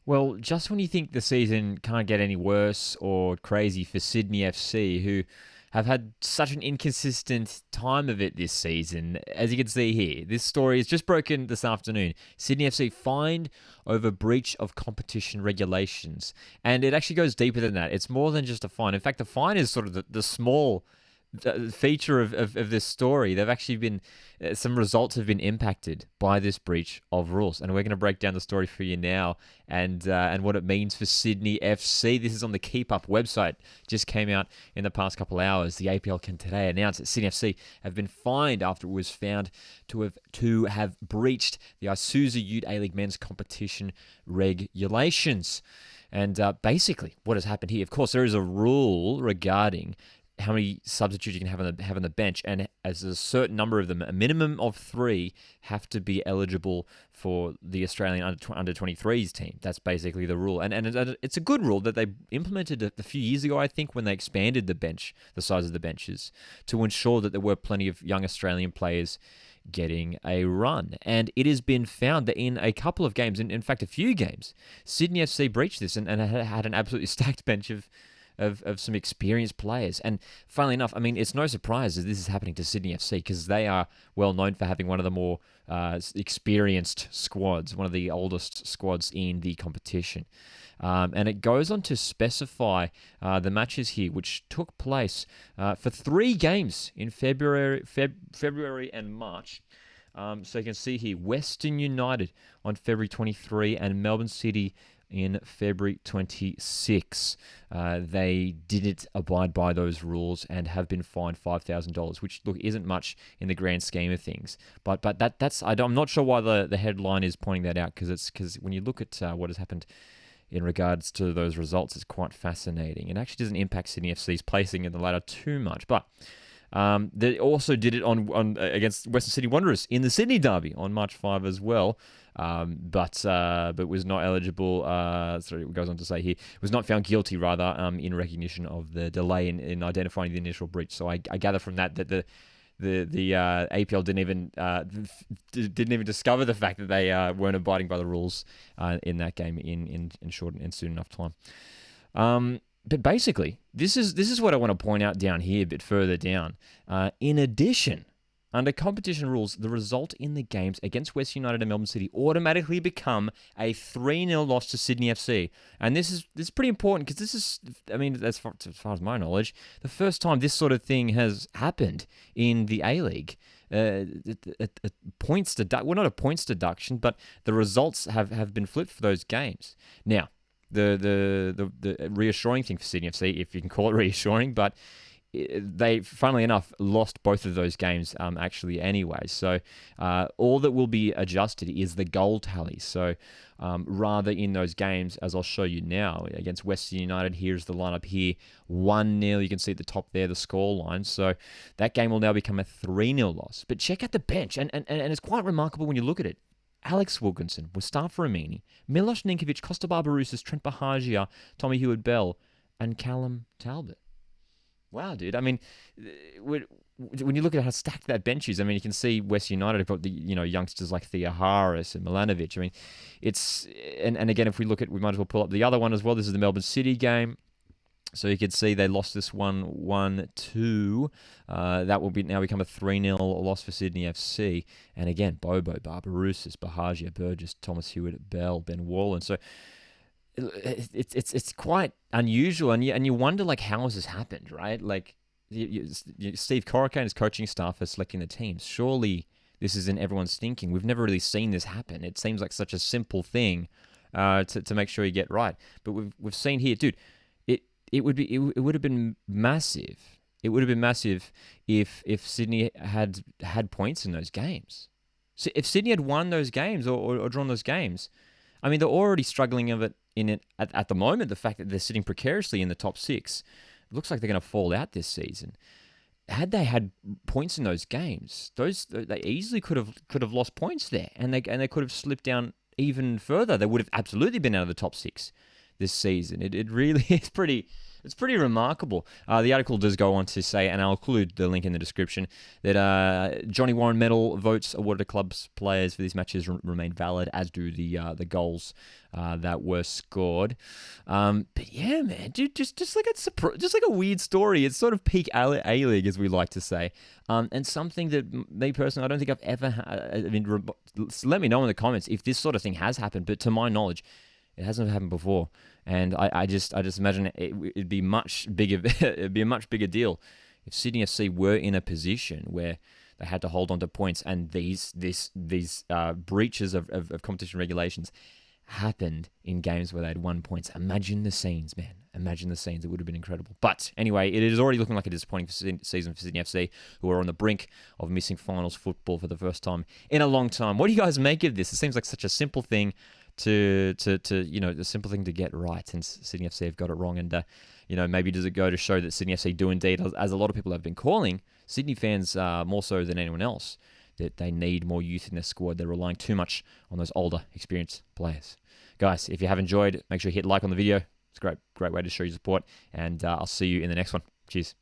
Well, just when you think the season can't get any worse or crazy for Sydney FC, who have had such an inconsistent time of it this season, as you can see here, this story is just broken this afternoon. Sydney FC fined over breach of competition regulations. And it actually goes deeper than that. It's more than just a fine. In fact, the fine is sort of the small feature of this story. They've actually been some results have been impacted by this breach of rules, and we're going to break down the story for you now and what it means for Sydney FC. This is on the Keep Up website. Just came out in the past couple of hours. The APL can today announce that Sydney FC have been fined after it was found to have breached the Isuzu Ute A-League men's competition regulations. And basically, what has happened here, of course, there is a rule regarding how many substitutes you can have on the bench, and as a certain number of them, a minimum of three, have to be eligible for the Australian under 23s team. That's basically the rule, and it's a good rule that they implemented a few years ago, I think, when they expanded the size of the benches, to ensure that there were plenty of young Australian players getting a run. And it has been found that in a couple of games, in fact a few games, Sydney FC breached this and had an absolutely stacked bench of some experienced players. And funnily enough, I mean, it's no surprise that this is happening to Sydney FC, because they are well known for having one of the more experienced squads, one of the oldest squads in the competition. And it goes on to specify the matches here, which took place for 3 games in February and March. So you can see here, Western United on February 23 and Melbourne City in February 26. They didn't abide by those rules and have been fined $5,000, which, look, isn't much in the grand scheme of things. But I'm not sure why the headline is pointing that out, because when you look at what has happened in regards to those results, it's quite fascinating. It actually doesn't impact Sydney FC's placing in the ladder too much, but they also did it on against Western Sydney Wanderers in the Sydney Derby on March 5 as well, but was not eligible. Sorry, it goes on to say here, was not found guilty, rather, in recognition of the delay in identifying the initial breach. So I gather from that the APL didn't even discover the fact that they weren't abiding by the rules in that game in short and soon enough time. But basically, this is what I want to point out down here, a bit further down. In addition, under competition rules, the result in the games against West United and Melbourne City automatically become a 3-0 loss to Sydney FC. And this is pretty important, because this is, I mean, as far as my knowledge, the first time this sort of thing has happened in the A-League. Points well, not a points deduction, but the results have been flipped for those games. Now, the reassuring thing for Sydney FC, if you can call it reassuring, but they, funnily enough, lost both of those games actually anyway. So all that will be adjusted is the goal tally. So rather in those games, as I'll show you now, against Western United, here's the lineup here, 1-0. You can see at the top there the score line. So that game will now become a 3-0 loss. But check out the bench, and it's quite remarkable when you look at it. Alex Wilkinson, Mustafa Amini, Milos Ninkovic, Costa Barbarouses, Trent Bahagia, Tommy Hewitt-Bell, and Callum Talbot. Wow, dude. I mean, when you look at how stacked that bench is, I mean, you can see West United have got the youngsters like Thea Harris and Milanovic. I mean, it's and again, if we might as well pull up the other one as well. This is the Melbourne City game. So you can see they lost this one 1-2. That will now become a 3-0 loss for Sydney FC. And again, Bobo, Barbarouses, Bahagia, Burgess, Thomas Hewitt, Bell, Ben Wallen. So it's quite unusual, and you wonder, like, how has this happened, right? Like, Steve Corica and his coaching staff are selecting the teams. Surely this is in everyone's thinking. We've never really seen this happen. It seems like such a simple thing to make sure you get right. But we've seen here, dude. It would have been massive. It would have been massive if Sydney had points in those games. So if Sydney had won those games or drawn those games, I mean, they're already struggling at the moment. The fact that they're sitting precariously in the top 6, it looks like they're going to fall out this season. Had they had points in those games, they easily could have lost points there, and they could have slipped down even further. They would have absolutely been out of the top 6 this season. It really is pretty It's pretty remarkable. The article does go on to say, and I'll include the link in the description, that Johnny Warren medal votes awarded to clubs players for these matches remain valid, as do the goals that were scored. But yeah, man, dude, just like a weird story. It's sort of peak A-League, as we like to say, and something that me personally, I don't think I've ever had. I mean, let me know in the comments if this sort of thing has happened. But to my knowledge, it hasn't happened before, and I just imagine it'd be much bigger. It'd be a much bigger deal if Sydney FC were in a position where they had to hold on to points, and these breaches of competition regulations happened in games where they had 1 point. Imagine the scenes, man. Imagine the scenes. It would have been incredible. But anyway, it is already looking like a disappointing season for Sydney FC, who are on the brink of missing finals football for the first time in a long time. What do you guys make of this? It seems like such a simple thing to the simple thing to get right, and Sydney FC have got it wrong. And maybe does it go to show that Sydney FC do indeed, as a lot of people have been calling, Sydney fans more so than anyone else, that they need more youth in their squad. They're relying too much on those older, experienced players. Guys, if you have enjoyed, make sure you hit like on the video. It's a great way to show your support, and I'll see you in the next one. Cheers.